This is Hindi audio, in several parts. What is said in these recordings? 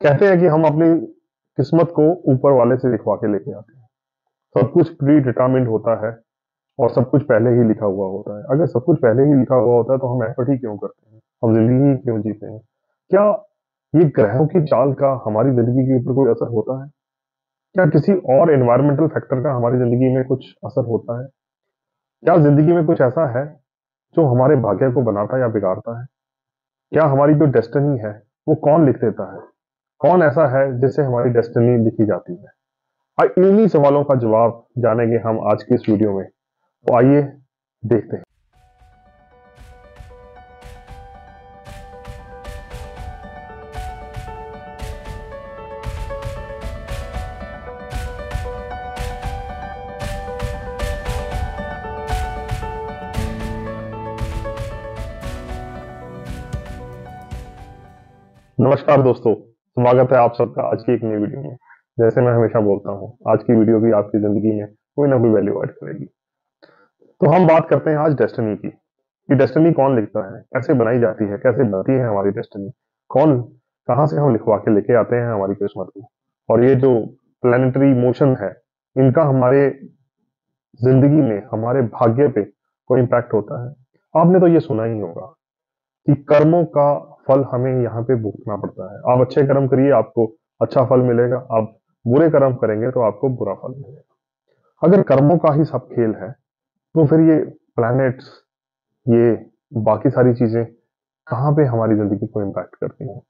कहते हैं कि हम अपनी किस्मत को ऊपर वाले से लिखवा के लेके आते हैं। सब कुछ प्री डिटरमिन्ड होता है और सब कुछ पहले ही लिखा हुआ होता है। अगर सब कुछ पहले ही लिखा हुआ होता है तो हम एफर्ट ही क्यों करते हैं, हम जिंदगी ही क्यों जीते हैं? क्या ये ग्रहों की चाल का हमारी जिंदगी के ऊपर कोई असर होता है? क्या किसी और एनवायरमेंटल फैक्टर का हमारी जिंदगी में कुछ असर होता है? क्या जिंदगी में कुछ ऐसा है जो हमारे भाग्य को बनाता या बिगाड़ता है? क्या हमारी जो डेस्टिनी है वो कौन लिख देता है? कौन ऐसा है जिससे हमारी डेस्टिनी लिखी जाती है? इन्हीं सवालों का जवाब जानेंगे हम आज की इस वीडियो में। तो आइए देखते हैं। नमस्कार दोस्तों, स्वागत है आप सबका आज की एक नई वीडियो में। जैसे मैं हमेशा बोलता हूँ, आज की वीडियो भी आपकी जिंदगी में कोई ना कोई वैल्यू ऐड करेगी। तो हम बात करते हैं आज डेस्टिनी की, कि डेस्टिनी कौन लिखता है, कैसे बनाई जाती है, कैसे बनती है हमारी डेस्टिनी, कौन कहाँ से हम लिखवा के लेके आते हैं हमारी किस्मत को, और ये जो प्लानिटरी मोशन है इनका हमारे जिंदगी में, हमारे भाग्य पे कोई इम्पैक्ट होता है। आपने तो ये सुना ही होगा कि कर्मों का फल हमें यहाँ पे भुगतना पड़ता है। आप अच्छे कर्म करिए, आपको अच्छा फल मिलेगा। आप बुरे कर्म करेंगे तो आपको बुरा फल मिलेगा। अगर कर्मों का ही सब खेल है तो फिर ये प्लैनेट्स, ये बाकी सारी चीजें कहाँ पे हमारी जिंदगी को इम्पैक्ट करती हैं?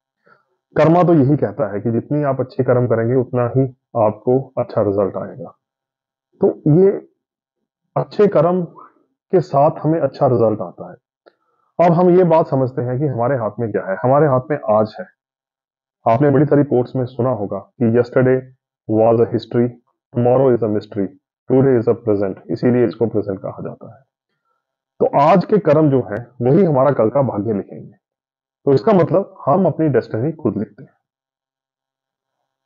कर्मा तो यही कहता है कि जितनी आप अच्छे कर्म करेंगे उतना ही आपको अच्छा रिजल्ट आएगा। तो ये अच्छे कर्म के साथ हमें अच्छा रिजल्ट आता है। अब हम ये बात समझते हैं कि हमारे हाथ में क्या है। हमारे हाथ में आज है। आपने बड़ी सारी कोट्स में सुना होगा कि yesterday was a history, tomorrow is a mystery, today is a present, इसीलिए इसको प्रेजेंट कहा जाता है। तो आज के कर्म जो है वही हमारा कल का भाग्य लिखेंगे। तो इसका मतलब हम अपनी डेस्टिनी खुद लिखते हैं।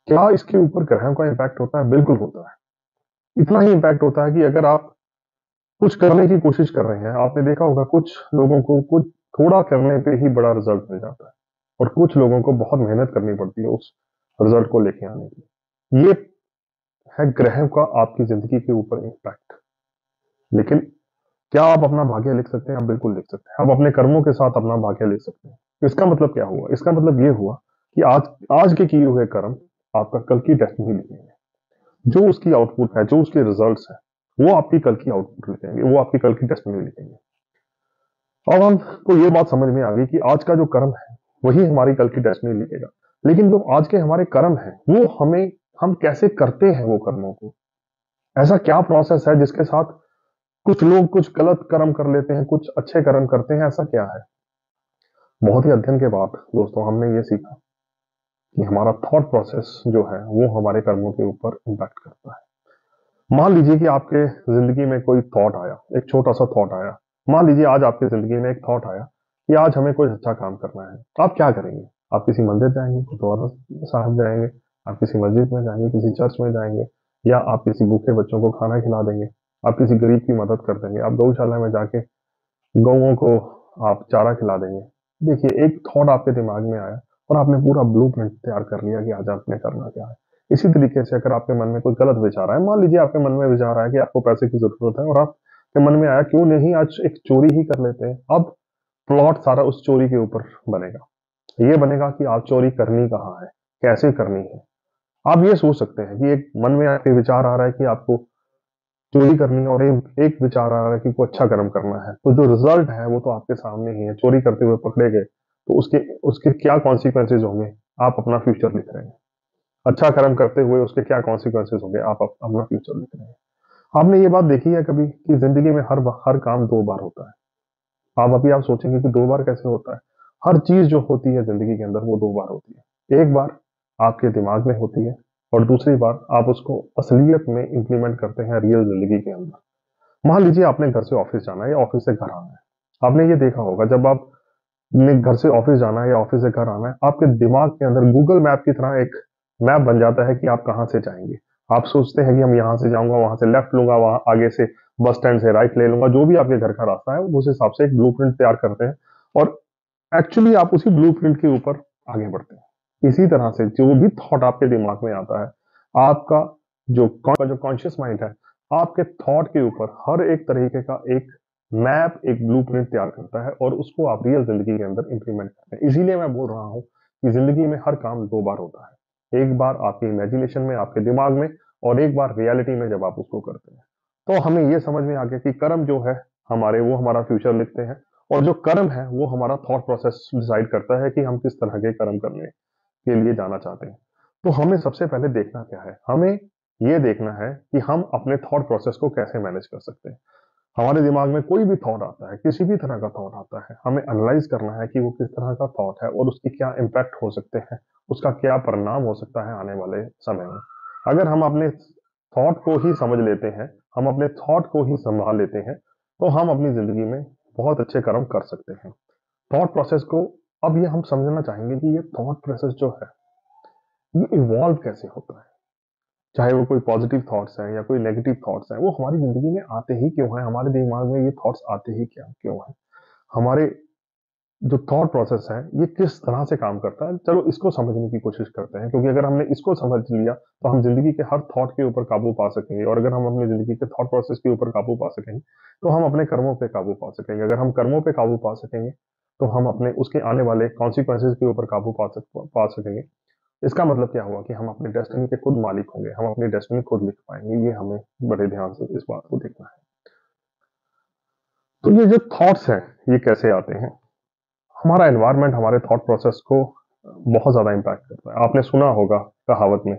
क्या इसके ऊपर ग्रहों का इम्पैक्ट होता है? बिल्कुल होता है। इतना ही इम्पैक्ट होता है कि अगर आप कुछ करने की कोशिश कर रहे हैं, आपने देखा होगा कुछ लोगों को कुछ थोड़ा करने पे ही बड़ा रिजल्ट मिल जाता है, और कुछ लोगों को बहुत मेहनत करनी पड़ती है उस रिजल्ट को लेके आने की। ये है ग्रहों का आपकी जिंदगी के ऊपर इम्पैक्ट। लेकिन क्या आप अपना भाग्य लिख सकते हैं? आप बिल्कुल लिख सकते हैं। आप अपने कर्मों के साथ अपना भाग्य लिख सकते हैं। इसका मतलब क्या हुआ? इसका मतलब ये हुआ कि आज आज के किए हुए कर्म आपका कल की डेस्टिनी लिखेंगे। जो उसकी आउटपुट है, जो उसके रिजल्ट्स है, वो आपकी कल की आउटपुट लिखेंगे, वो आपकी कल की डेस्टिनी लिखेंगे। अब हमको ये बात समझ में आ गई कि आज का जो कर्म है वही हमारी कल की डेस्टिनी लिखेगा। लेकिन जो आज के हमारे कर्म है वो हम कैसे करते हैं वो कर्मों को? ऐसा क्या प्रोसेस है जिसके साथ कुछ लोग कुछ गलत कर्म कर लेते हैं, कुछ अच्छे कर्म करते हैं? ऐसा क्या है? बहुत ही अध्ययन के बाद दोस्तों हमने ये सीखा कि हमारा थॉट प्रोसेस जो है वो हमारे कर्मों के ऊपर इम्पैक्ट करता है। मान लीजिए कि आपके जिंदगी में कोई थॉट आया, एक छोटा सा थॉट आया। मान लीजिए आज आपकी जिंदगी में एक थॉट आया कि आज हमें कोई अच्छा काम करना है। तो आप क्या करेंगे? आप किसी मंदिर जाएंगे, गुरुद्वारा साहब जाएंगे, आप किसी मस्जिद में जाएंगे, किसी चर्च में जाएंगे, या आप किसी भूखे बच्चों को खाना खिला देंगे, आप किसी गरीब की मदद कर देंगे, आप गौशाला में जाके गौओं को आप चारा खिला देंगे। देखिए, एक थॉट आपके दिमाग में आया और आपने पूरा ब्लूप्रिंट तैयार कर लिया कि आज आपने करना क्या है। इसी तरीके से अगर आपके मन में कोई गलत विचार आए, मान लीजिए आपके मन में विचार आया कि आपको पैसे की जरूरत है और आपके मन में आया क्यों नहीं आज एक चोरी ही कर लेते हैं। अब प्लॉट सारा उस चोरी के ऊपर बनेगा। ये बनेगा कि आप चोरी करनी कहाँ है, कैसे करनी है। आप ये सोच सकते हैं कि एक मन में आपके विचार आ रहा है कि आपको चोरी करनी है, और एक विचार आ रहा है कि कोई अच्छा कर्म करना है। तो जो रिजल्ट है वो तो आपके सामने ही है। चोरी करते हुए पकड़े गए तो उसके उसके क्या कॉन्सिक्वेंसेज होंगे, आप अपना फ्यूचर लिख रहे हैं। अच्छा कर्म करते हुए उसके क्या कॉन्सिक्वेंसेज होंगे, आप अपना फ्यूचर लिख रहे हैं। आपने ये बात देखी है कभी कि जिंदगी में हर काम दो बार होता है? आप सोचेंगे कि दो बार कैसे होता है? हर चीज जो होती है जिंदगी के अंदर वो दो बार होती है। एक बार आपके दिमाग में होती है और दूसरी बार आप उसको असलियत में इंप्लीमेंट करते हैं रियल जिंदगी के अंदर। मान लीजिए आपने घर से ऑफिस जाना है या ऑफिस से घर आना है। आपने ये देखा होगा जब आपने घर से ऑफिस जाना है या ऑफिस से घर आना है, आपके दिमाग के अंदर गूगल मैप की तरह एक मैप बन जाता है कि आप कहाँ से जाएंगे। आप सोचते हैं कि हम यहाँ से जाऊंगा, वहां से लेफ्ट लूंगा, वहां आगे से बस स्टैंड से राइट ले लूंगा। जो भी आपके घर का रास्ता है उस हिसाब से एक ब्लूप्रिंट तैयार करते हैं, और एक्चुअली आप उसी ब्लूप्रिंट के ऊपर आगे बढ़ते हैं। इसी तरह से जो भी थॉट आपके दिमाग में आता है, आपका जो कॉन्शियस माइंड है, आपके थॉट के ऊपर हर एक तरीके का एक मैप, एक ब्लूप्रिंट तैयार करता है और उसको आप रियल जिंदगी के अंदर इंप्लीमेंट करते हैं। इसीलिए मैं बोल रहा हूँ कि जिंदगी में हर काम 2 बार होता है। एक बार आपकी इमेजिनेशन में, आपके दिमाग में, और एक बार रियलिटी में जब आप उसको करते हैं। तो हमें ये समझ में आ गया कि कर्म जो है हमारे, वो हमारा फ्यूचर लिखते हैं, और जो कर्म है वो हमारा थॉट प्रोसेस डिसाइड करता है कि हम किस तरह के कर्म करने के लिए जाना चाहते हैं। तो हमें सबसे पहले देखना क्या है? हमें ये देखना है कि हम अपने थॉट प्रोसेस को कैसे मैनेज कर सकते हैं। हमारे दिमाग में कोई भी थॉट आता है, किसी भी तरह का थॉट आता है, हमें एनालाइज करना है कि वो किस तरह का थॉट है और उसके क्या इम्पैक्ट हो सकते हैं, उसका क्या परिणाम हो सकता है आने वाले समय में। अगर हम अपने थॉट को ही समझ लेते हैं, हम अपने थॉट को ही संभाल लेते हैं, तो हम अपनी जिंदगी में बहुत अच्छे कर्म कर सकते हैं। थॉट प्रोसेस को अब ये हम समझना चाहेंगे कि ये थॉट प्रोसेस जो है, ये इवॉल्व कैसे होता है। चाहे वो कोई पॉजिटिव थॉट्स हैं या कोई नेगेटिव थॉट्स हैं, वो हमारी जिंदगी में आते ही क्यों हैं? हमारे दिमाग में ये थॉट्स आते ही क्या क्यों हैं? हमारे जो थॉट प्रोसेस है, ये किस तरह से काम करता है? चलो इसको समझने की कोशिश करते हैं, क्योंकि अगर हमने इसको समझ लिया तो हम जिंदगी के हर थॉट के ऊपर काबू पा सकेंगे, और अगर हम अपनी जिंदगी के थॉट प्रोसेस के ऊपर काबू पा सकेंगे तो हम अपने कर्मों पे काबू पा सकेंगे। अगर हम कर्मों पे काबू पा सकेंगे तो हम अपने उसके आने वाले कॉन्सिक्वेंसेज के ऊपर काबू पा सकेंगे। इसका मतलब क्या हुआ कि हम अपने डेस्टिनी के खुद मालिक होंगे, हम अपनी डेस्टिनी खुद लिख पाएंगे। ये हमें बड़े ध्यान से इस बात को देखना है। तो ये जो थॉट्स हैं, ये कैसे आते हैं? हमारा एनवायरनमेंट हमारे थॉट प्रोसेस को बहुत ज्यादा इम्पैक्ट करता है। आपने सुना होगा कहावत में,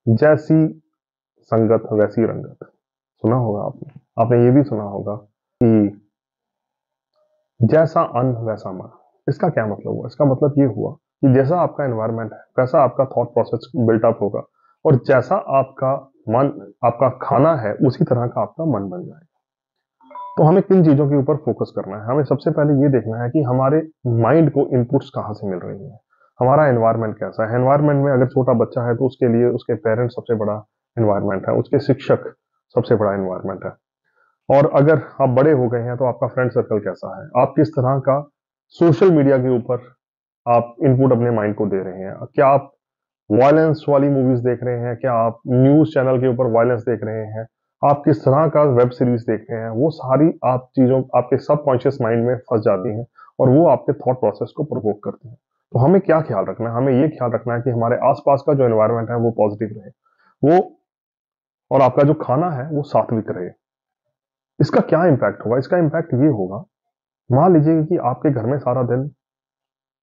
जैसी संगत वैसी रंगत। सुना होगा आपने। आपने ये भी सुना होगा कि जैसा अन्न वैसा मन। इसका क्या मतलब हुआ? इसका मतलब ये हुआ कि जैसा आपका एनवायरनमेंट है, वैसा आपका थॉट प्रोसेस बिल्टअप होगा, और जैसा आपका मन, आपका खाना है, उसी तरह का आपका मन बन जाएगा। तो हमें किन चीजों के ऊपर फोकस करना है? हमें सबसे पहले ये देखना है कि हमारे माइंड को इनपुट्स कहाँ से मिल रही हैं। हमारा एनवायरनमेंट कैसा है? एनवायरनमेंट में अगर छोटा बच्चा है तो उसके लिए उसके पेरेंट्स सबसे बड़ा एनवायरनमेंट है, उसके शिक्षक सबसे बड़ा एनवायरनमेंट है। और अगर आप बड़े हो गए हैं तो आपका फ्रेंड सर्कल कैसा है? आप किस तरह का सोशल मीडिया के ऊपर आप इनपुट अपने माइंड को दे रहे हैं? क्या आप वायलेंस वाली मूवीज देख रहे हैं? क्या आप न्यूज चैनल के ऊपर वायलेंस देख रहे हैं? आप किस तरह का वेब सीरीज देख रहे हैं? वो सारी आप चीजों आपके सबकॉन्शियस माइंड में फंस जाती हैं, और वो आपके थॉट प्रोसेस को प्रोवोक करती हैं। तो हमें क्या ख्याल रखना है? हमें ये ख्याल रखना है कि हमारे आसपास का जो एनवायरनमेंट है वो पॉजिटिव रहे, वो, और आपका जो खाना है वो सात्विक रहे। इसका क्या इम्पैक्ट होगा? इसका इम्पैक्ट ये होगा, मान लीजिए कि आपके घर में सारा दिन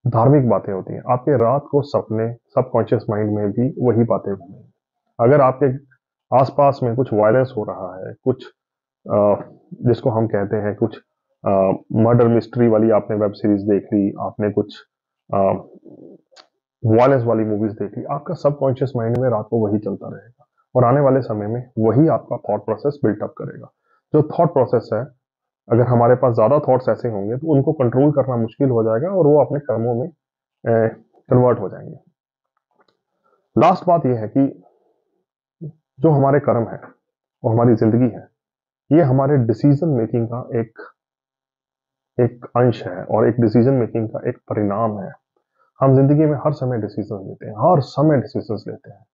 धार्मिक बातें होती हैं, आपके रात को सपने, सबकॉन्शियस माइंड में भी वही बातें घूमेंगी। अगर आपके आसपास में कुछ वायलेंस हो रहा है, कुछ अ, जिसको हम कहते हैं कुछ मर्डर मिस्ट्री वाली आपने वेब सीरीज देख ली, आपने कुछ वायलेंस वाली मूवीज देख ली, आपका सबकॉन्शियस माइंड में रात को वही चलता रहेगा, और आने वाले समय में वही आपका थॉट प्रोसेस बिल्टअप करेगा। जो थॉट प्रोसेस है, अगर हमारे पास ज्यादा थॉट्स ऐसे होंगे तो उनको कंट्रोल करना मुश्किल हो जाएगा, और वो अपने कर्मों में कन्वर्ट हो जाएंगे। लास्ट बात यह है कि जो हमारे कर्म है और हमारी जिंदगी है, ये हमारे डिसीजन मेकिंग का एक एक अंश है, और एक डिसीजन मेकिंग का एक परिणाम है। हम जिंदगी में हर समय डिसीजन लेते हैं, हर समय डिसीजन लेते हैं,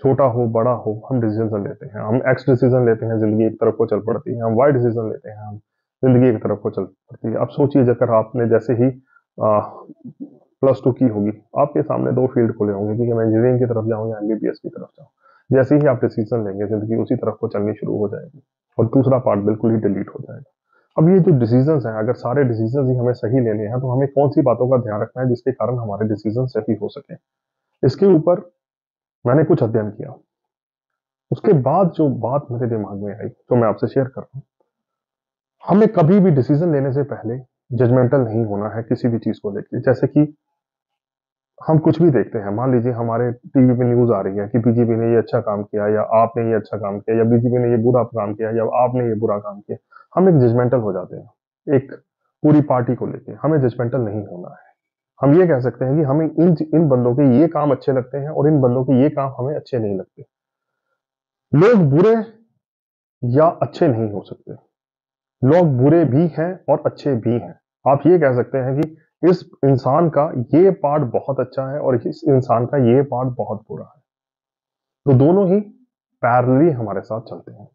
छोटा हो बड़ा हो, हम डिसीजन लेते हैं। हम एक्स डिसीजन लेते हैं, जिंदगी एक तरफ को चल पड़ती है। हम वाई डिसीजन लेते हैं, हम जिंदगी एक तरफ को चल पड़ती है। अब सोचिए, अगर आपने जैसे ही +2 की होगी, आपके सामने 2 फील्ड खुले होंगे कि मैं इंजीनियरिंग की तरफ जाऊं या एमबीबीएस की तरफ जाऊं। जैसे ही आप डिसीजन लेंगे, जिंदगी उसी तरफ को चलनी शुरू हो जाएगी, और दूसरा पार्ट बिल्कुल ही डिलीट हो जाएगा। अब ये जो डिसीजंस हैं, अगर सारे डिसीजंस ही हमें सही लेने हैं, तो हमें कौन सी बातों का ध्यान रखना है जिसके कारण हमारे डिसीजन सही हो सके? इसके ऊपर मैंने कुछ अध्ययन किया। उसके बाद जो बात मेरे दिमाग में आई, तो मैं आपसे शेयर कर रहा हूँ। हमें कभी भी डिसीजन लेने से पहले जजमेंटल नहीं होना है किसी भी चीज को लेकर। जैसे कि हम कुछ भी देखते हैं, मान लीजिए हमारे टीवी पे न्यूज आ रही है कि बीजेपी ने ये अच्छा काम किया, या आपने ये अच्छा काम किया, या बीजेपी ने ये बुरा काम किया, या आपने ये बुरा काम किया। हम एक जजमेंटल हो जाते हैं एक पूरी पार्टी को लेके। हमें जजमेंटल नहीं होना है। हम ये कह सकते हैं कि हमें इन इन बंदों के ये काम अच्छे लगते हैं, और इन बंदों के ये काम हमें अच्छे नहीं लगते। लोग बुरे या अच्छे नहीं हो सकते, लोग बुरे भी हैं और अच्छे भी हैं। आप ये कह सकते हैं कि इस इंसान का ये पार्ट बहुत अच्छा है और इस इंसान का ये पार्ट बहुत बुरा है, तो दोनों ही पैरेलली हमारे साथ चलते हैं।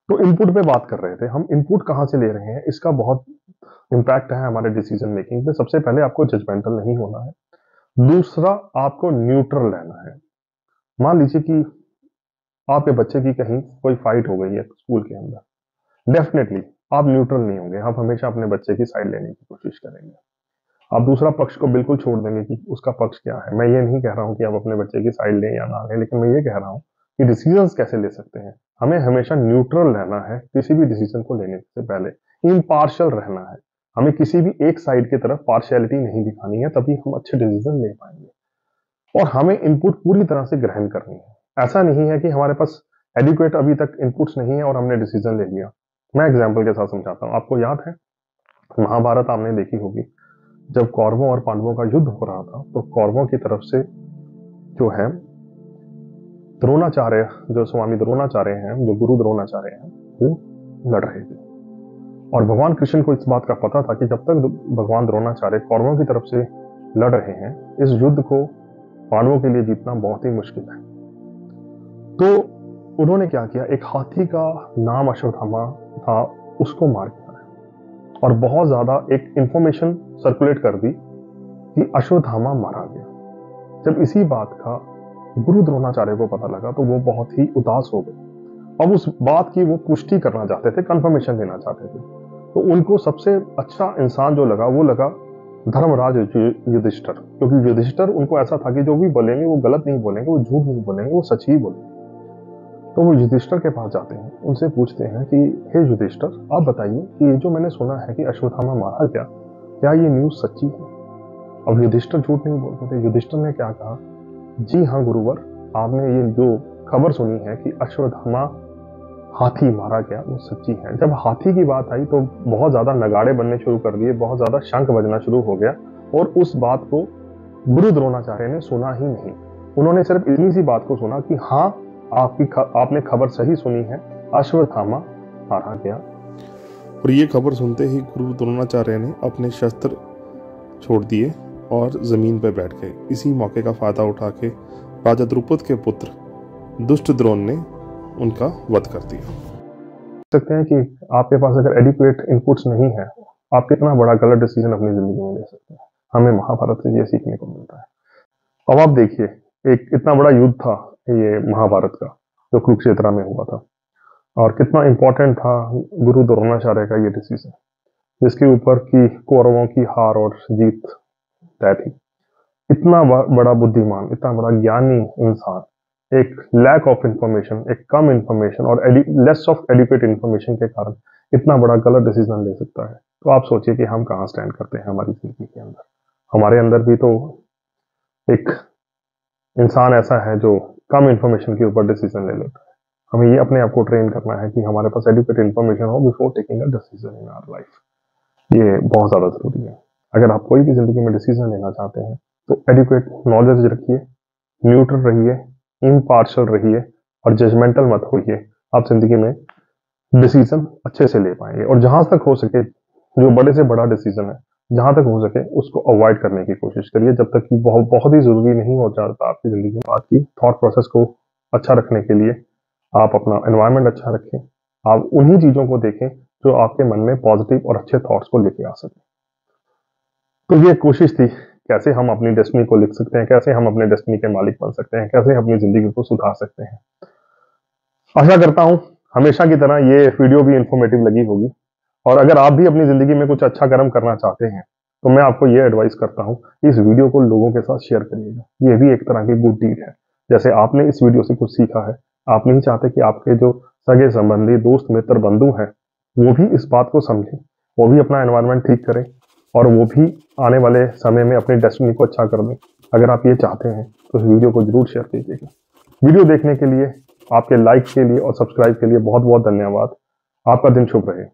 तो इनपुट पे बात कर रहे थे हम, इनपुट कहाँ से ले रहे हैं, इसका बहुत इम्पैक्ट है हमारे डिसीजन मेकिंग पे। सबसे पहले आपको जजमेंटल नहीं होना है, दूसरा आपको न्यूट्रल रहना है। मान लीजिए कि आपके बच्चे की कहीं कोई फाइट हो गई है स्कूल के अंदर, डेफिनेटली आप न्यूट्रल नहीं होंगे, आप हमेशा अपने बच्चे की साइड लेने की कोशिश करेंगे। आप दूसरा पक्ष को बिल्कुल छोड़ देंगे कि उसका पक्ष क्या है। मैं ये नहीं कह रहा हूं कि आप अपने बच्चे की साइड लें या ना लें, लेकिन मैं ये कह रहा हूं कि डिसीजंस कैसे ले सकते हैं। हमें हमेशा न्यूट्रल रहना है किसी भी डिसीजन को लेने से पहले, इम्पार्शियल रहना है। हमें किसी भी एक साइड की तरफ पार्शियलिटी नहीं दिखानी है, तभी हम अच्छे डिसीजन ले पाएंगे। और हमें इनपुट पूरी तरह से ग्रहण करनी है। ऐसा नहीं है कि हमारे पास एडिक्वेट अभी तक इनपुट्स नहीं है और हमने डिसीजन ले लिया। मैं एग्जाम्पल के साथ समझाता हूँ। आपको याद है महाभारत आपने देखी होगी, जब कौरवों और पांडवों का युद्ध हो रहा था तो कौरवों की तरफ से जो है द्रोणाचार्य, जो स्वामी द्रोणाचार्य हैं, जो गुरु द्रोणाचार्य हैं, वो लड़ रहे थे। और भगवान कृष्ण को इस बात का पता था कि जब तक भगवान द्रोणाचार्य कौरवों की तरफ से लड़ रहे हैं, इस युद्ध को पांडवों के लिए जीतना बहुत ही मुश्किल है। तो उन्होंने क्या किया, एक हाथी का नाम अश्वत्थामा था, उसको मार दिया और बहुत ज्यादा एक इंफॉर्मेशन सर्कुलेट कर दी कि अश्वत्थामा मारा गया। जब इसी बात का गुरु द्रोणाचार्य को पता लगा तो वो बहुत ही उदास हो गए। अब उस बात की वो पुष्टि करना चाहते थे, कंफर्मेशन देना चाहते थे। तो उनको सबसे अच्छा इंसान जो लगा वो लगा धर्मराज युधिष्ठिर, क्योंकि युधिष्ठिर उनको ऐसा था कि जो भी बोलेंगे वो गलत नहीं बोलेंगे, वो झूठ नहीं बोलेंगे, वो सच ही बोलेंगे। तो वो युधिष्ठिर के पास जाते हैं, उनसे पूछते हैं कि हे युधिष्ठिर, आप बताइए कि ये जो मैंने सुना है कि अश्वत्थामा मारा गया, क्या ये न्यूज सच्ची है? अब युधिष्ठिर झूठ नहीं बोलते थे। युधिष्ठिर ने क्या कहा, जी हाँ गुरुवर, आपने ये जो खबर सुनी है कि अश्वत्थामा हाथी मारा गया, वो सच्ची है। जब हाथी की बात आई तो बहुत ज्यादा नगाड़े बनने शुरू कर दिए, बहुत ज्यादा शंख बजना शुरू हो गया और उस बात को गुरु द्रोणाचार्य ने सुना ही नहीं। उन्होंने सिर्फ इतनी सी बात को सुना कि हाँ, आपने खबर सही सुनी है, अश्वत्थामा मारा गया। और ये खबर सुनते ही गुरु द्रोणाचार्य ने अपने शस्त्र छोड़ दिए और जमीन पर बैठ गए। इसी मौके का फायदा उठा के राजा द्रुपद के पुत्र दुष्ट द्रोण ने उनका वध कर दिया। सकते हैं कि आपके पास अगर एडिक्वेट इनपुट्स नहीं है, आप कितना बड़ा गलत डिसीजन अपनी जिंदगी में ले सकते हैं। हमें महाभारत से ये सीखने को मिलता है। अब आप देखिए, एक इतना बड़ा युद्ध था ये महाभारत का, जो कुरुक्षेत्र में हुआ था, और कितना इंपॉर्टेंट था गुरु द्रोणाचार्य का ये डिसीजन, जिसके ऊपर की कौरवों की हार और जीत तय थी। इतना बड़ा बुद्धिमान, इतना बड़ा ज्ञानी इंसान एक लैक ऑफ इंफॉर्मेशन, एक कम इंफॉर्मेशन और लेस ऑफ एडुकेट इंफॉर्मेशन के कारण इतना बड़ा गलत डिसीजन ले सकता है। तो आप सोचिए कि हम कहाँ स्टैंड करते हैं हमारी जिंदगी के अंदर। हमारे अंदर भी तो एक इंसान ऐसा है जो कम इंफॉर्मेशन के ऊपर डिसीजन ले लेता है। हमें ये अपने आप को ट्रेन करना है कि हमारे पास एडुकेट इंफॉर्मेशन हो before taking a decision in our life. ये बहुत ज्यादा जरूरी है। अगर आप कोई भी जिंदगी में डिसीजन लेना चाहते हैं तो एडुकेट नॉलेज रखिए, न्यूट्रल रहिए, इम्पार्शियल रहिए और जजमेंटल मत होइए। आप जिंदगी में डिसीजन अच्छे से ले पाएंगे। और जहां तक हो सके, जो बड़े से बड़ा डिसीजन है, जहां तक हो सके उसको अवॉइड करने की कोशिश करिए, जब तक कि बहुत ही जरूरी नहीं हो जाता आपकी जिंदगी में। आपकी थॉट प्रोसेस को अच्छा रखने के लिए आप अपना एनवायरनमेंट अच्छा रखें, आप उन्हीं चीजों को देखें जो आपके मन में पॉजिटिव और अच्छे थॉट्स को लेके आ सके। तो ये कोशिश थी कैसे हम अपनी डेस्टिनी को लिख सकते हैं, कैसे हम अपने डेस्टिनी के मालिक बन सकते हैं, कैसे अपनी जिंदगी को सुधार सकते हैं। आशा करता हूं हमेशा की तरह ये वीडियो भी इंफॉर्मेटिव लगी होगी। और अगर आप भी अपनी जिंदगी में कुछ अच्छा कर्म करना चाहते हैं तो मैं आपको ये एडवाइस करता हूं, इस वीडियो को लोगों के साथ शेयर करिएगा। ये भी एक तरह की गुड डीड है। जैसे आपने इस वीडियो से कुछ सीखा है, आप नहीं चाहते कि आपके जो सगे संबंधी, दोस्त, मित्र, बंधु हैं, वो भी इस बात को समझें, वो भी अपना एनवायरनमेंट ठीक करें और वो भी आने वाले समय में अपनी डेस्टिनी को अच्छा कर दें। अगर आप ये चाहते हैं तो इस वीडियो को जरूर शेयर कीजिएगा। वीडियो देखने के लिए, आपके लाइक के लिए और सब्सक्राइब के लिए बहुत बहुत धन्यवाद। आपका दिन शुभ रहे।